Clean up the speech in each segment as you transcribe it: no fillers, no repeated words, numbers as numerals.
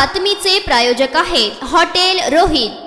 बातमीचे प्रायोजक आहेत हॉटेल रोहित।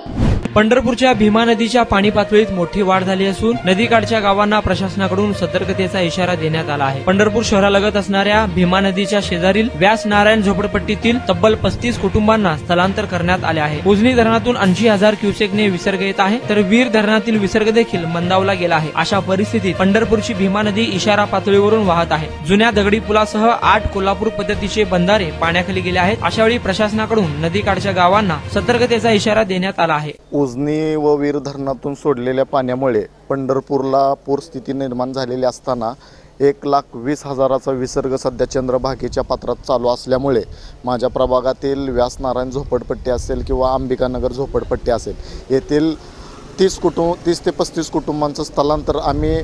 पंढरपूरच्या भीमा नदीच्या पाणी पातळीत मोठी वाढ झाली असून नदीकाठच्या गावांना प्रशासनाकडून सतर्कतेचा इशारा देण्यात आला आहे। पंढरपूर शहरालगत असणाऱ्या भीमा नदीच्या शेजारील व्यास नारायण झोपडपट्टीतील तब्बल 35 कुटुंबांना स्थलांतर करण्यात आले आहे। उजनी धरणातून 80,000 क्युसेकने विसर्ग येत आहे, तर वीर धरणातील विसर्ग देखील मंदावला गेला आहे। अशा परिस्थितीत पंढरपूरची भीमा नदी इशारा पातळीवरून वाहत आहे। जुन्या दगडी पुलासह 8 कोल्हापूर पद्धतीचे बंधारे पाण्याखाली गेले आहेत। अशावेळी प्रशासनाकडून नदीकाठच्या गावांना सतर्कतेचा इशारा देण्यात आला आहे। उजनी व वीर धरणातून सोडलेल्या पाण्यामुळे पंढरपूरला पूरस्थिती निर्माण झालेली असताना 1,20,000चा विसर्ग सध्या चंद्रभागेच्या पात्रात चालू असल्यामुळे माझ्या प्रभागातील व्यास नारायण झोपडपट्टी असेल किंवा अंबिकानगर झोपडपट्टी असेल, येथील 30 ते 35 कुटुंबांचं स्थलांतर आम्ही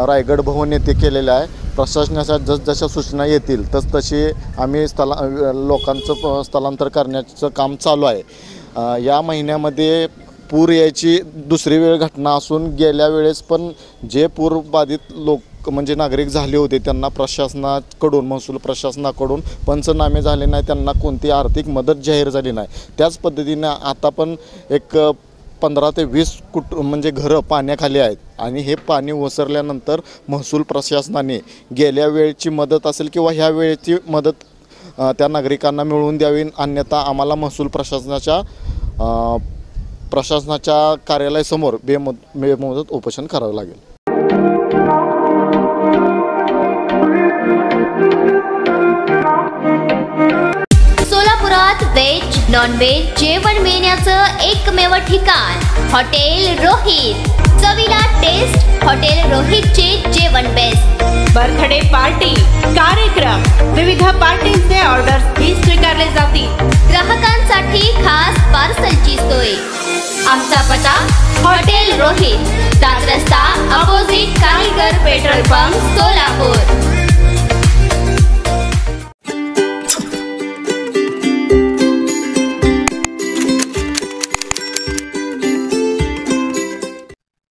रायगड भवन येथे केलेलं आहे। प्रशासनाच्या जसजशा सूचना येतील तसतशी आम्ही लोकांचं स्थलांतर करण्याचं काम चालू आहे। या महिन्यामध्ये पूर यायची दुसरी वेळ घटना असून गेल्या वेळेस पण जे पूरबाधित लोक म्हणजे नागरिक झाले होते त्यांना प्रशासनाकडून महसूल प्रशासनाकडून पंचनामे झाले नाही, त्यांना कोणती आर्थिक मदत जाहीर झाली नाही। त्याच पद्धतीने आता पण एक 15 ते 20 म्हणजे घरं पाण्याखाली आहेत आणि हे पाणी ओसरल्यानंतर महसूल प्रशासनाने गेल्या वेळची मदत असेल किंवा ह्या वेळेची मदत त्या नागरिकांना मिळवून द्यावी, अन्यथा आम्हाला महसूल प्रशासनाच्या कार्यालयासमोर बेमुदत उपोषण करावं लागेल। सोलापुरात व्हेज नॉन व्हेज जेवण मिळण्याचं एकमेव ठिकाण हॉटेल रोहित। चवीला टेस्ट हॉटेल रोहितचे जेवण बेस्ट। बर्थडे पार्टी, कार्यक्रम, विविध पार्टींचे ऑर्डर्स ही स्वीकारले जातील। ग्राहकांसाठी खास पार्सलची सोय। आमचा पत्ता हॉटेल रोहित, दात रस्ता अपोजिट कारीगर पेट्रोल पंप, सोलापूर।